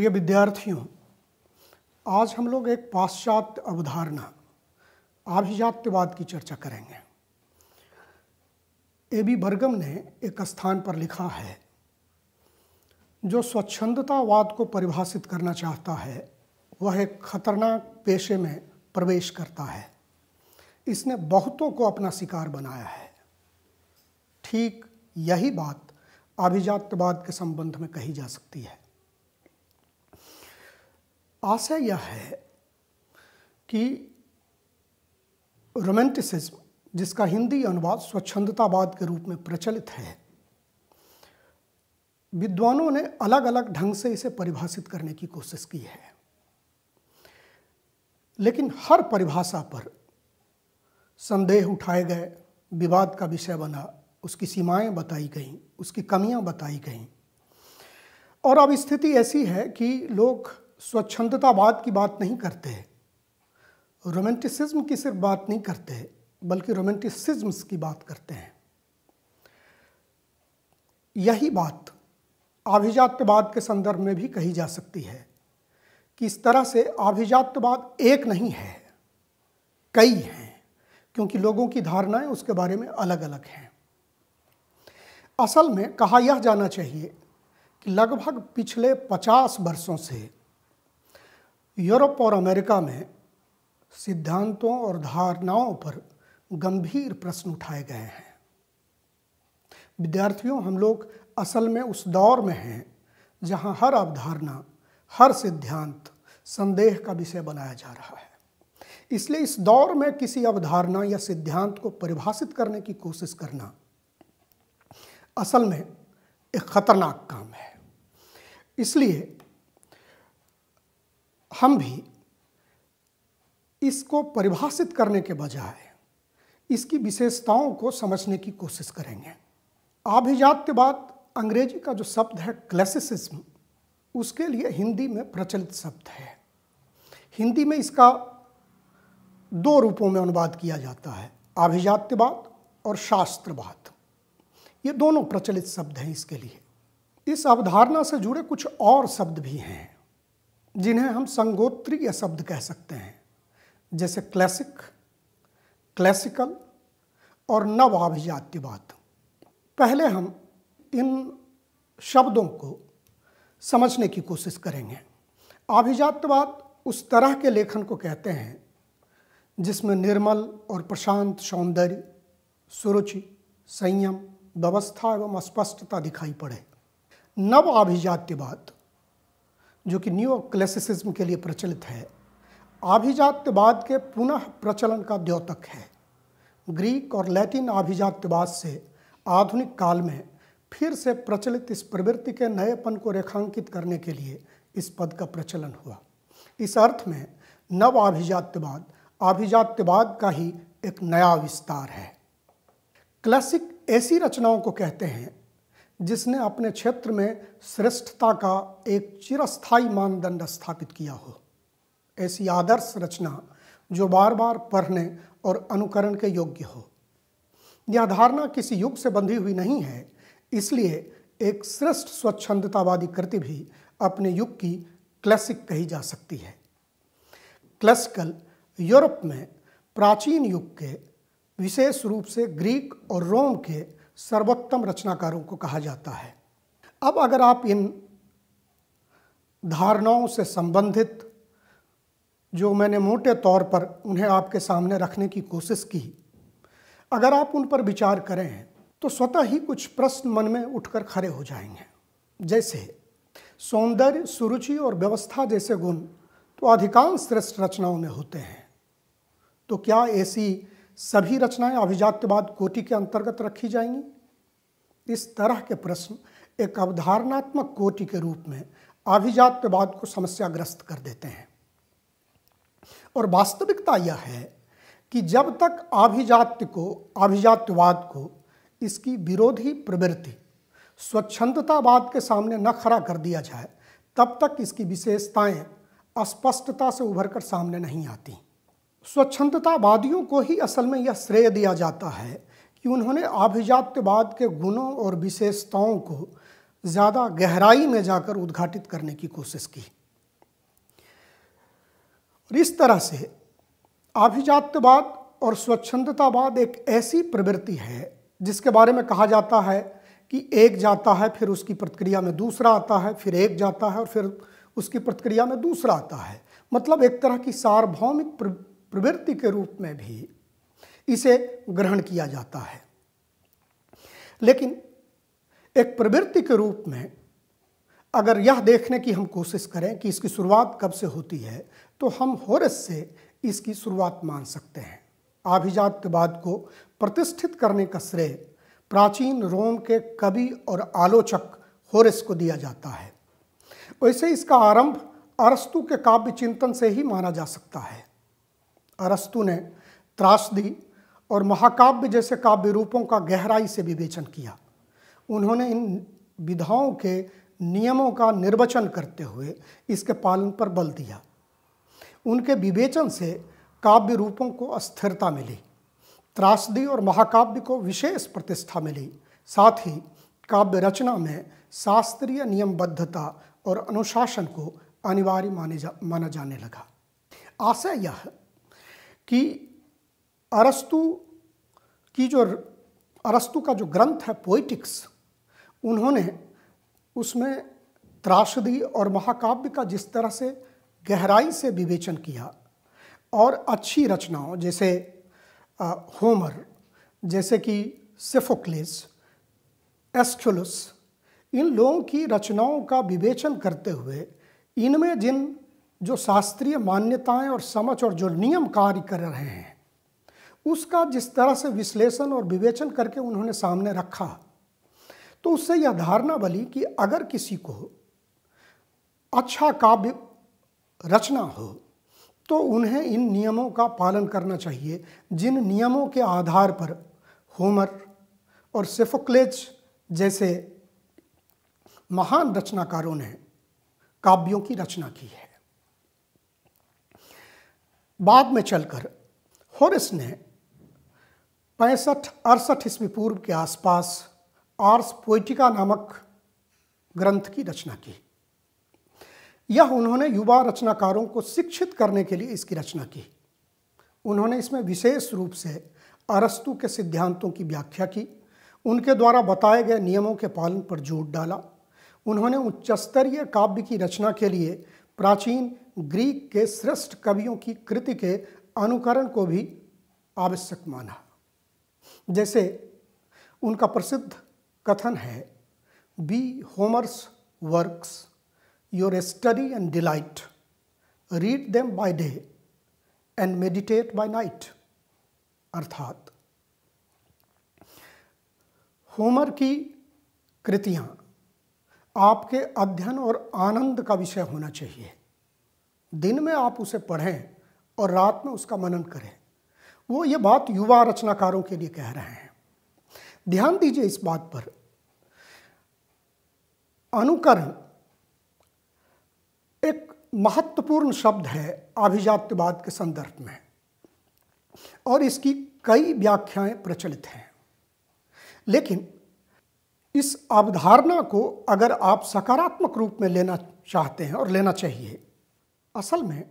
प्रिय विद्यार्थियों, आज हम लोग एक पाश्चात्य अवधारणा आभिजात्यवाद की चर्चा करेंगे। ए.बी. बर्गम ने एक स्थान पर लिखा है, जो स्वच्छंदतावाद को परिभाषित करना चाहता है वह एक खतरनाक पेशे में प्रवेश करता है। इसने बहुतों को अपना शिकार बनाया है। ठीक यही बात आभिजात्यवाद के संबंध में कही जा सकती है। आशय यह है कि रोमांटिसिज्म, जिसका हिंदी अनुवाद स्वच्छंदतावाद के रूप में प्रचलित है, विद्वानों ने अलग अलग ढंग से इसे परिभाषित करने की कोशिश की है, लेकिन हर परिभाषा पर संदेह उठाए गए, विवाद का विषय बना, उसकी सीमाएं बताई गईं, उसकी कमियां बताई गईं। और अब स्थिति ऐसी है कि लोग स्वच्छंदतावाद की बात नहीं करते, रोमांटिसिज्म की सिर्फ बात नहीं करते, बल्कि रोमांटिसिज्म्स की बात करते हैं। यही बात आभिजात्यवाद के संदर्भ में भी कही जा सकती है कि इस तरह से आभिजात्यवाद एक नहीं है, कई हैं, क्योंकि लोगों की धारणाएं उसके बारे में अलग अलग हैं। असल में कहा यह जाना चाहिए कि लगभग पिछले 50 वर्षों से यूरोप और अमेरिका में सिद्धांतों और धारणाओं पर गंभीर प्रश्न उठाए गए हैं। विद्यार्थियों, हम लोग असल में उस दौर में हैं जहां हर अवधारणा, हर सिद्धांत संदेह का विषय बनाया जा रहा है। इसलिए इस दौर में किसी अवधारणा या सिद्धांत को परिभाषित करने की कोशिश करना असल में एक खतरनाक काम है। इसलिए हम भी इसको परिभाषित करने के बजाय इसकी विशेषताओं को समझने की कोशिश करेंगे। आभिजात्यवाद अंग्रेजी का जो शब्द है क्लासिसिज्म, उसके लिए हिंदी में प्रचलित शब्द है। हिंदी में इसका 2 रूपों में अनुवाद किया जाता है, आभिजात्यवाद और शास्त्रवाद। ये दोनों प्रचलित शब्द हैं इसके लिए। इस अवधारणा से जुड़े कुछ और शब्द भी हैं जिन्हें हम संगोत्रीय शब्द कह सकते हैं, जैसे क्लासिक, क्लासिकल और नव आभिजात्यवाद। पहले हम इन शब्दों को समझने की कोशिश करेंगे। आभिजात्यवाद उस तरह के लेखन को कहते हैं जिसमें निर्मल और प्रशांत सौंदर्य, सुरुचि, संयम, व्यवस्था एवं स्पष्टता दिखाई पड़े। नव आभिजात्यवाद, जो कि न्यू क्लासिसिज्म के लिए प्रचलित है, आभिजात्यवाद के पुनः प्रचलन का द्योतक है। ग्रीक और लैटिन आभिजात्यवाद से आधुनिक काल में फिर से प्रचलित इस प्रवृत्ति के नएपन को रेखांकित करने के लिए इस पद का प्रचलन हुआ। इस अर्थ में नव आभिजात्यवाद आभिजात्यवाद का ही एक नया विस्तार है। क्लासिक ऐसी रचनाओं को कहते हैं जिसने अपने क्षेत्र में श्रेष्ठता का एक चिरस्थायी मानदंड स्थापित किया हो। ऐसी आदर्श रचना जो बार बार पढ़ने और अनुकरण के योग्य हो। यह धारणा किसी युग से बंधी हुई नहीं है, इसलिए एक श्रेष्ठ स्वच्छंदतावादी कृति भी अपने युग की क्लासिक कही जा सकती है। क्लासिकल यूरोप में प्राचीन युग के, विशेष रूप से ग्रीक और रोम के सर्वोत्तम रचनाकारों को कहा जाता है। अब अगर आप इन धारणाओं से संबंधित, जो मैंने मोटे तौर पर उन्हें आपके सामने रखने की कोशिश की, अगर आप उन पर विचार करें तो स्वतः ही कुछ प्रश्न मन में उठकर खड़े हो जाएंगे। जैसे सौंदर्य, सुरुचि और व्यवस्था जैसे गुण तो अधिकांश श्रेष्ठ रचनाओं में होते हैं, तो क्या ऐसी सभी रचनाएं अभिजात्यवाद कोटि के अंतर्गत रखी जाएंगी? इस तरह के प्रश्न एक अवधारणात्मक कोटि के रूप में अभिजात्यवाद को समस्याग्रस्त कर देते हैं। और वास्तविकता यह है कि जब तक अभिजात्यवाद को इसकी विरोधी प्रवृत्ति स्वच्छंदतावाद के सामने न खड़ा कर दिया जाए, तब तक इसकी विशेषताएं अस्पष्टता से उभरकर सामने नहीं आती। स्वच्छंदतावादियों को ही असल में यह श्रेय दिया जाता है कि उन्होंने अभिजात्यवाद के गुणों और विशेषताओं को ज़्यादा गहराई में जाकर उद्घाटित करने की कोशिश की। और इस तरह से आभिजात्यवाद और स्वच्छंदतावाद एक ऐसी प्रवृत्ति है जिसके बारे में कहा जाता है कि एक जाता है, फिर उसकी प्रतिक्रिया में दूसरा आता है, फिर एक जाता है और फिर उसकी प्रतिक्रिया में दूसरा आता है। मतलब एक तरह की सार्वभौमिक प्रवृत्ति के रूप में भी इसे ग्रहण किया जाता है। लेकिन एक प्रवृत्ति के रूप में अगर यह देखने की हम कोशिश करें कि इसकी शुरुआत कब से होती है, तो हम होरेस से इसकी शुरुआत मान सकते हैं। आभिजात्यवाद को प्रतिष्ठित करने का श्रेय प्राचीन रोम के कवि और आलोचक होरेस को दिया जाता है। वैसे इसका आरंभ अरस्तु के काव्य चिंतन से ही माना जा सकता है। अरस्तु ने त्रासदी और महाकाव्य जैसे काव्य रूपों का गहराई से विवेचन किया। उन्होंने इन विधाओं के नियमों का निर्वचन करते हुए इसके पालन पर बल दिया। उनके विवेचन से काव्य रूपों को अस्थिरता मिली, त्रासदी और महाकाव्य को विशेष प्रतिष्ठा मिली। साथ ही काव्य रचना में शास्त्रीय नियमबद्धता और अनुशासन को अनिवार्य माना जाने लगा। आशय यह कि अरस्तु का जो ग्रंथ है पोएटिक्स, उन्होंने उसमें त्रासदी और महाकाव्य का जिस तरह से गहराई से विवेचन किया और अच्छी रचनाओं जैसे होमर, जैसे कि सोफोक्लेस, एस्क्युलस, इन लोगों की रचनाओं का विवेचन करते हुए इनमें जिन जो शास्त्रीय मान्यताएं और समझ और जो नियम कार्य कर रहे हैं, उसका जिस तरह से विश्लेषण और विवेचन करके उन्होंने सामने रखा, तो उससे यह धारणा बनी कि अगर किसी को अच्छा काव्य रचना हो तो उन्हें इन नियमों का पालन करना चाहिए, जिन नियमों के आधार पर होमर और सोफोक्लेस जैसे महान रचनाकारों ने काव्यों की रचना की है। बाद में चलकर होरेस ने 65-68 ईस्वी पूर्व के आसपास आर्स पोएटिका नामक ग्रंथ की रचना की। यह उन्होंने युवा रचनाकारों को शिक्षित करने के लिए इसकी रचना की। उन्होंने इसमें विशेष रूप से अरस्तु के सिद्धांतों की व्याख्या की, उनके द्वारा बताए गए नियमों के पालन पर जोर डाला। उन्होंने उच्चस्तरीय काव्य की रचना के लिए प्राचीन ग्रीक के श्रेष्ठ कवियों की कृति के अनुकरण को भी आवश्यक माना। जैसे उनका प्रसिद्ध कथन है, be Homer's works your study and delight, read them by day and meditate by night. अर्थात होमर की कृतियां आपके अध्ययन और आनंद का विषय होना चाहिए। दिन में आप उसे पढ़ें और रात में उसका मनन करें। वो ये बात युवा रचनाकारों के लिए कह रहे हैं। ध्यान दीजिए इस बात पर, अनुकरण एक महत्वपूर्ण शब्द है अभिजात्यवाद के संदर्भ में और इसकी कई व्याख्याएं प्रचलित हैं। लेकिन इस अवधारणा को अगर आप सकारात्मक रूप में लेना चाहते हैं और लेना चाहिए, असल में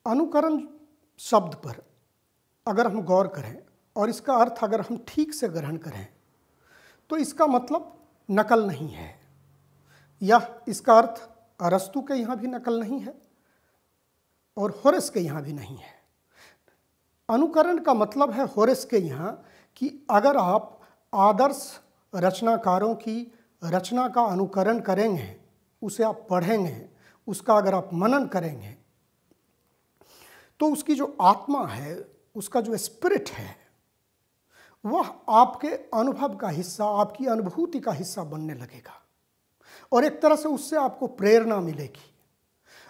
अनुकरण शब्द पर अगर हम गौर करें और इसका अर्थ अगर हम ठीक से ग्रहण करें, तो इसका मतलब नकल नहीं है। इसका अर्थ अरस्तु के यहाँ भी नकल नहीं है और होरेस के यहाँ भी नहीं है। अनुकरण का मतलब है होरेस के यहाँ कि अगर आप आदर्श रचनाकारों की रचना का अनुकरण करेंगे, उसे आप पढ़ेंगे, उसका अगर आप मनन करेंगे, तो उसकी जो आत्मा है, उसका जो स्पिरिट है, वह आपके अनुभव का हिस्सा, आपकी अनुभूति का हिस्सा बनने लगेगा और एक तरह से उससे आपको प्रेरणा मिलेगी।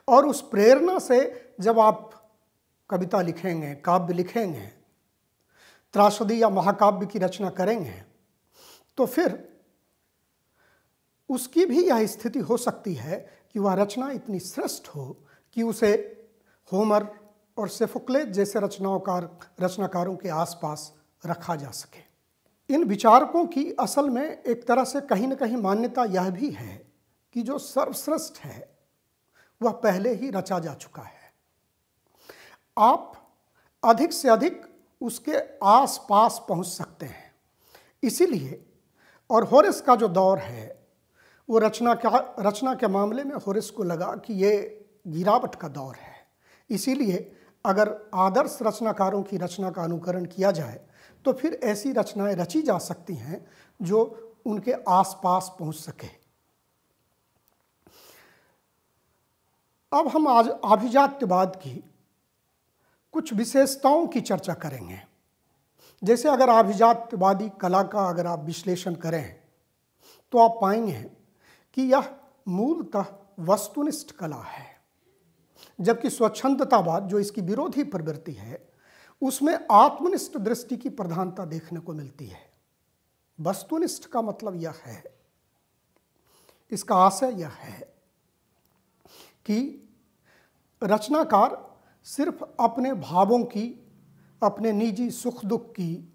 और उस प्रेरणा से जब आप कविता लिखेंगे, काव्य लिखेंगे, त्रासदी या महाकाव्य की रचना करेंगे, तो फिर उसकी भी यह स्थिति हो सकती है कि वह रचना इतनी श्रेष्ठ हो कि उसे होमर और सोफोक्लेस जैसे रचनाकारों के आसपास रखा जा सके। इन विचारकों की असल में एक तरह से कहीं न कहीं मान्यता यह भी है कि जो सर्वश्रेष्ठ है वह पहले ही रचा जा चुका है। आप अधिक से अधिक उसके आसपास पहुंच सकते हैं। इसीलिए और होरेस का जो दौर है वो रचना के मामले में होरेस को लगा कि ये गिरावट का दौर है। इसीलिए अगर आदर्श रचनाकारों की रचना का अनुकरण किया जाए तो फिर ऐसी रचनाएं रची जा सकती हैं जो उनके आसपास पहुंच सके। अब हम आज अभिजात्यवाद की कुछ विशेषताओं की चर्चा करेंगे। जैसे अगर अभिजात्यवादी कला का अगर आप विश्लेषण करें तो आप पाएंगे कि यह मूलतः वस्तुनिष्ठ कला है, जबकि स्वच्छंदतावाद जो इसकी विरोधी प्रवृत्ति है उसमें आत्मनिष्ठ दृष्टि की प्रधानता देखने को मिलती है। वस्तुनिष्ठ का मतलब यह है, इसका आशय यह है कि रचनाकार सिर्फ अपने भावों की, अपने निजी सुख दुख की,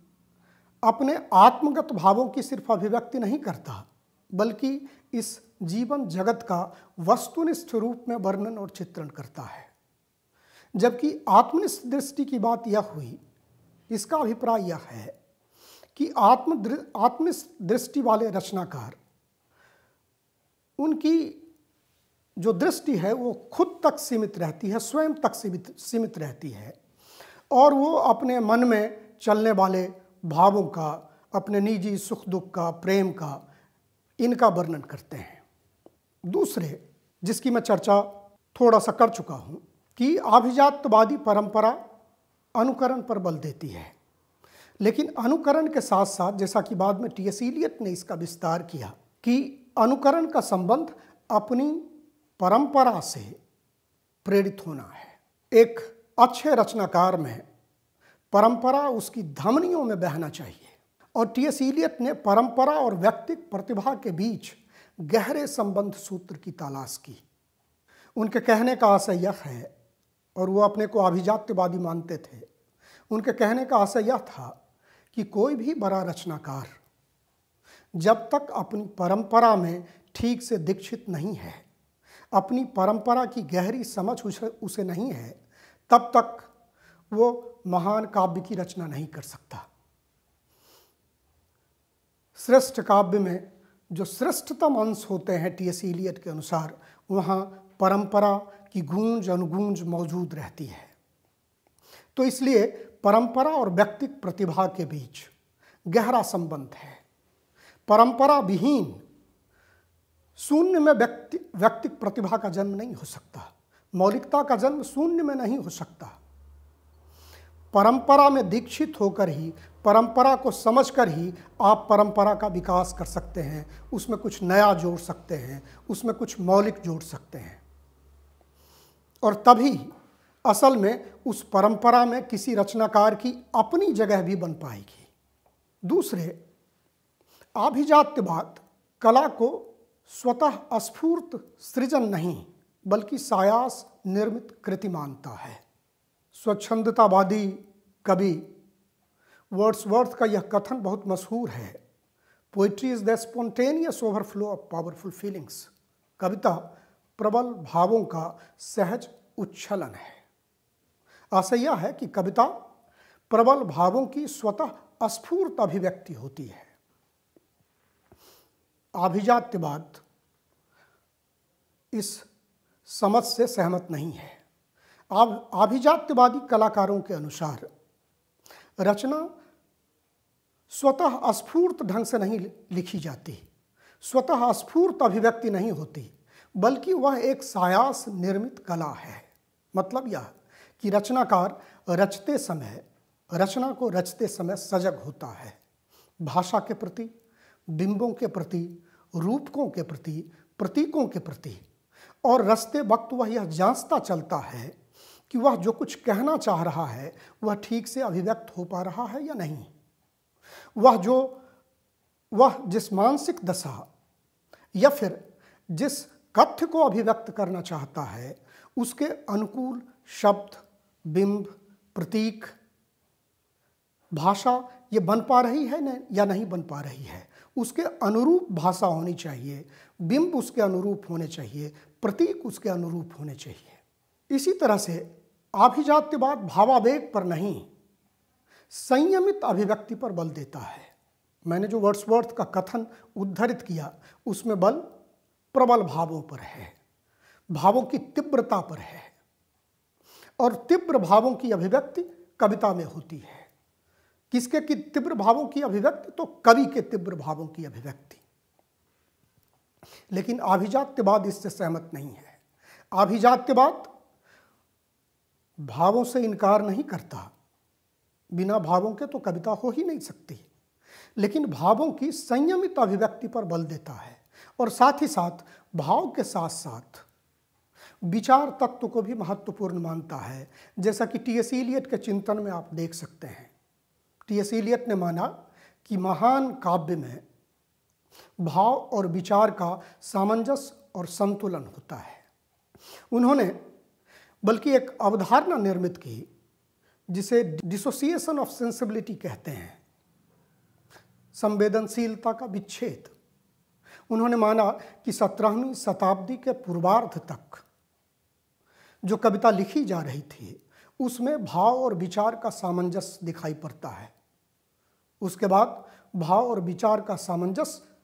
अपने आत्मगत भावों की सिर्फ अभिव्यक्ति नहीं करता, बल्कि इस जीवन जगत का वस्तुनिष्ठ रूप में वर्णन और चित्रण करता है। जबकि आत्मनिष्ठ दृष्टि की बात यह हुई, इसका अभिप्राय यह है कि आत्मनिष्ठ दृष्टि वाले रचनाकार, उनकी जो दृष्टि है वो खुद तक सीमित रहती है, स्वयं तक सीमित रहती है, और वो अपने मन में चलने वाले भावों का, अपने निजी सुख दुख का, प्रेम का, इनका वर्णन करते हैं। दूसरे जिसकी मैं चर्चा थोड़ा सा कर चुका हूँ कि अभिजात्यवादी परंपरा अनुकरण पर बल देती है, लेकिन अनुकरण के साथ साथ, जैसा कि बाद में टी.एस. इलियट ने इसका विस्तार किया, कि अनुकरण का संबंध अपनी परंपरा से प्रेरित होना है। एक अच्छे रचनाकार में परंपरा उसकी धमनियों में बहना चाहिए, और टी.एस. इलियट ने परंपरा और व्यक्तिगत प्रतिभा के बीच गहरे संबंध सूत्र की तलाश की। उनके कहने का आशय यह है, और वो अपने को अभिजात्यवादी मानते थे, उनके कहने का आशय यह था कि कोई भी बड़ा रचनाकार जब तक अपनी परंपरा में ठीक से दीक्षित नहीं है, अपनी परंपरा की गहरी समझ उसे नहीं है, तब तक वो महान काव्य की रचना नहीं कर सकता। श्रेष्ठ काव्य में जो श्रेष्ठतम अंश होते हैं टी.एस. इलियट के अनुसार, वहाँ परंपरा की गूंज अनुगूंज मौजूद रहती है। तो इसलिए परंपरा और व्यक्तिगत प्रतिभा के बीच गहरा संबंध है। परंपरा विहीन शून्य में व्यक्तिगत प्रतिभा का जन्म नहीं हो सकता, मौलिकता का जन्म शून्य में नहीं हो सकता। परंपरा में दीक्षित होकर ही, परंपरा को समझकर ही आप परंपरा का विकास कर सकते हैं, उसमें कुछ नया जोड़ सकते हैं, उसमें कुछ मौलिक जोड़ सकते हैं, और तभी असल में उस परंपरा में किसी रचनाकार की अपनी जगह भी बन पाएगी। दूसरे, अभिजात्यवाद कला को स्वतः स्फूर्त सृजन नहीं बल्कि सायास निर्मित कृति मानता है। स्वच्छंदतावादी कवि वर्ड्सवर्थ का यह कथन बहुत मशहूर है, poetry is the spontaneous overflow of powerful feelings. कविता प्रबल भावों का सहज उच्छलन है। आशय यह है कि कविता प्रबल भावों की स्वतः स्फूर्त अभिव्यक्ति होती है। अभिजात्यवाद इस समझ से सहमत नहीं है। अभिजात्यवादी कलाकारों के अनुसार रचना स्वतः स्फूर्त ढंग से नहीं लिखी जाती, स्वतः स्फूर्त अभिव्यक्ति नहीं होती, बल्कि वह एक सायास निर्मित कला है। मतलब यह कि रचनाकार रचना को रचते समय सजग होता है, भाषा के प्रति, बिंबों के प्रति, रूपकों के प्रति, प्रतीकों के प्रति, और रचते वक्त वह यह जांचता चलता है कि वह जो कुछ कहना चाह रहा है वह ठीक से अभिव्यक्त हो पा रहा है या नहीं। वह जिस मानसिक दशा या फिर जिस कथ्य को अभिव्यक्त करना चाहता है उसके अनुकूल शब्द, बिंब, प्रतीक, भाषा ये बन पा रही है न या नहीं बन पा रही है, उसके अनुरूप भाषा होनी चाहिए, बिंब उसके अनुरूप होने चाहिए, प्रतीक उसके अनुरूप होने चाहिए। इसी तरह से आभिजात्यवाद भावावेग पर नहीं, संयमित अभिव्यक्ति पर बल देता है। मैंने जो वर्ड्सवर्थ का कथन उद्धृत किया उसमें बल प्रबल भावों पर है, भावों की तीव्रता पर है, और तीव्र भावों की अभिव्यक्ति कविता में होती है। किसके की तीव्र भावों की अभिव्यक्ति? तो कवि के तीव्र भावों की अभिव्यक्ति। लेकिन आभिजात्यवाद इससे सहमत नहीं है। आभिजात्यवाद भावों से इनकार नहीं करता, बिना भावों के तो कविता हो ही नहीं सकती, लेकिन भावों की संयमित अभिव्यक्ति पर बल देता है, और साथ ही साथ भाव के साथ साथ विचार तत्व को भी महत्वपूर्ण मानता है। जैसा कि टी.एस. इलियट के चिंतन में आप देख सकते हैं। टी.एस. इलियट ने माना कि महान काव्य में भाव और विचार का सामंजस्य और संतुलन होता है। उन्होंने बल्कि एक अवधारणा निर्मित की जिसे डिसोसिएशन ऑफ सेंसिबिलिटी कहते हैं, संवेदनशीलता का विच्छेद। उन्होंने माना कि 17वीं शताब्दी के पूर्वार्ध तक जो कविता लिखी जा रही थी उसमें भाव और विचार का सामंजस्य दिखाई पड़ता है। उसके बाद भाव और विचार का सामंजस्य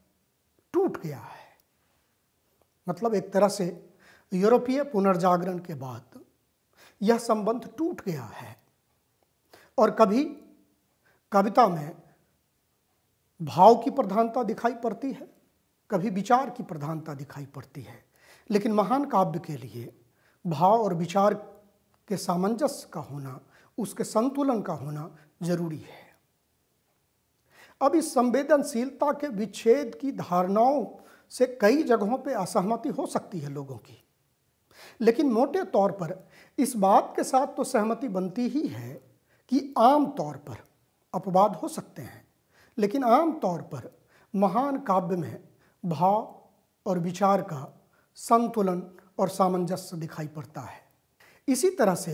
टूट गया है। मतलब एक तरह से यूरोपीय पुनर्जागरण के बाद यह संबंध टूट गया है, और कभी कविता में भाव की प्रधानता दिखाई पड़ती है, कभी विचार की प्रधानता दिखाई पड़ती है। लेकिन महान काव्य के लिए भाव और विचार के सामंजस्य का होना, उसके संतुलन का होना जरूरी है। अब इस संवेदनशीलता के विच्छेद की धारणाओं से कई जगहों पे असहमति हो सकती है लोगों की, लेकिन मोटे तौर पर इस बात के साथ तो सहमति बनती ही है कि आम तौर पर अपवाद हो सकते हैं, लेकिन आम तौर पर महान काव्य में भाव और विचार का संतुलन और सामंजस्य दिखाई पड़ता है। इसी तरह से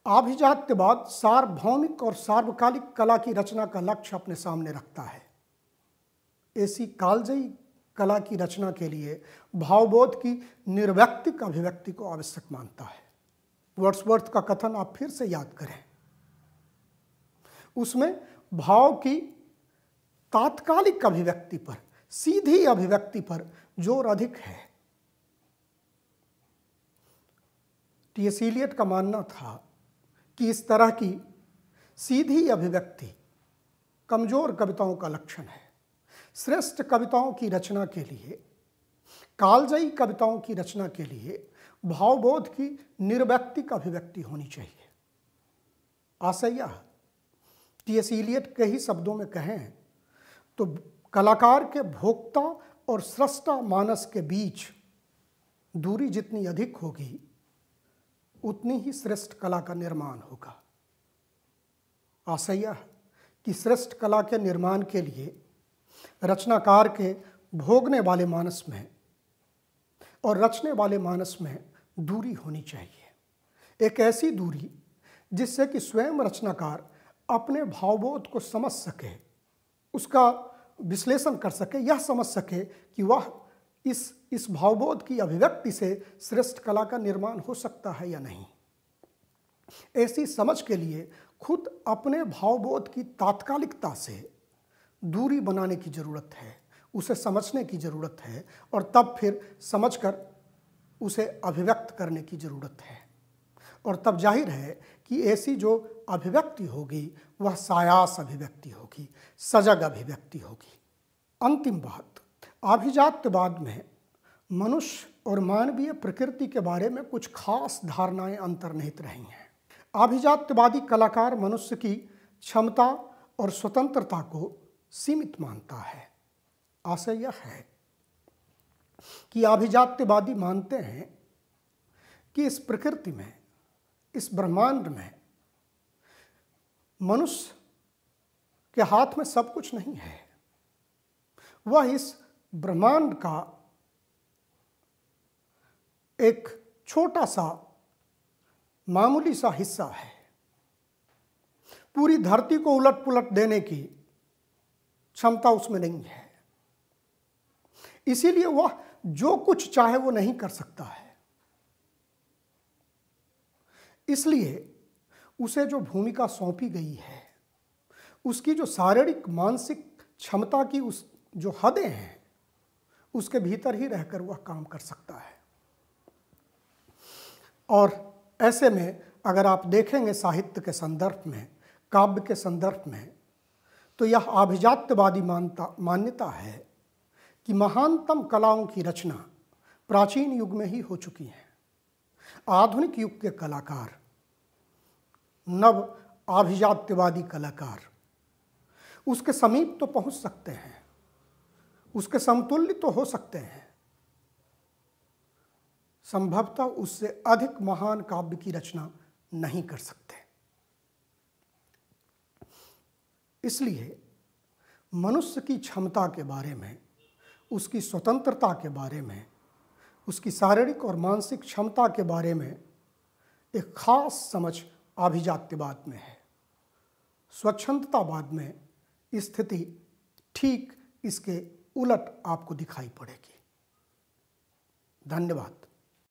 आभिजात्यवाद सार्वभौमिक और सार्वकालिक कला की रचना का लक्ष्य अपने सामने रखता है। ऐसी कालजयी कला की रचना के लिए भावबोध की निर्व्यक्तिक अभिव्यक्ति को आवश्यक मानता है। वर्ड्सवर्थ का कथन आप फिर से याद करें, उसमें भाव की तात्कालिक अभिव्यक्ति पर, सीधी अभिव्यक्ति पर जोर अधिक है। टी.एस. इलियट का मानना था कि इस तरह की सीधी अभिव्यक्ति कमजोर कविताओं का लक्षण है। श्रेष्ठ कविताओं की रचना के लिए, कालजयी कविताओं की रचना के लिए भावबोध की निर्व्यक्तिक अभिव्यक्ति होनी चाहिए। आशय यह, टी.एस. इलियट के ही शब्दों में कहें तो कलाकार के भोक्ता और स्रष्टा मानस के बीच दूरी जितनी अधिक होगी उतनी ही श्रेष्ठ कला का निर्माण होगा। आशय यह कि श्रेष्ठ कला के निर्माण के लिए रचनाकार के भोगने वाले मानस में और रचने वाले मानस में दूरी होनी चाहिए। एक ऐसी दूरी जिससे कि स्वयं रचनाकार अपने भावबोध को समझ सके, उसका विश्लेषण कर सके, यह समझ सके कि वह इस भावबोध की अभिव्यक्ति से श्रेष्ठ कला का निर्माण हो सकता है या नहीं। ऐसी समझ के लिए खुद अपने भावबोध की तात्कालिकता से दूरी बनाने की ज़रूरत है, उसे समझने की ज़रूरत है, और तब फिर समझकर उसे अभिव्यक्त करने की ज़रूरत है। और तब जाहिर है कि ऐसी जो अभिव्यक्ति होगी वह सायास अभिव्यक्ति होगी, सजग अभिव्यक्ति होगी। अंतिम बात, आभिजात्यवाद में मनुष्य और मानवीय प्रकृति के बारे में कुछ खास धारणाएं अंतर्निहित रही हैं। आभिजात्यवादी कलाकार मनुष्य की क्षमता और स्वतंत्रता को सीमित मानता है। आशय यह है कि अभिजात्यवादी मानते हैं कि इस प्रकृति में, इस ब्रह्मांड में मनुष्य के हाथ में सब कुछ नहीं है। वह इस ब्रह्मांड का एक छोटा सा मामूली सा हिस्सा है। पूरी धरती को उलट पुलट देने की क्षमता उसमें नहीं है। इसीलिए वह जो कुछ चाहे वो नहीं कर सकता है। इसलिए उसे जो भूमिका सौंपी गई है, उसकी जो शारीरिक मानसिक क्षमता की उस जो हदें हैं, उसके भीतर ही रहकर वह काम कर सकता है। और ऐसे में अगर आप देखेंगे साहित्य के संदर्भ में, काव्य के संदर्भ में, तो यह आभिजात्यवादी मान्यता है कि महानतम कलाओं की रचना प्राचीन युग में ही हो चुकी है। आधुनिक युग के कलाकार, नव आभिजात्यवादी कलाकार उसके समीप तो पहुंच सकते हैं, उसके समतुल्य तो हो सकते हैं, संभवतः उससे अधिक महान काव्य की रचना नहीं कर सकते। इसलिए मनुष्य की क्षमता के बारे में, उसकी स्वतंत्रता के बारे में, उसकी शारीरिक और मानसिक क्षमता के बारे में एक खास समझ आभिजात्यवाद में है। स्वच्छंदतावाद में स्थिति ठीक इसके उलट आपको दिखाई पड़ेगी। धन्यवाद।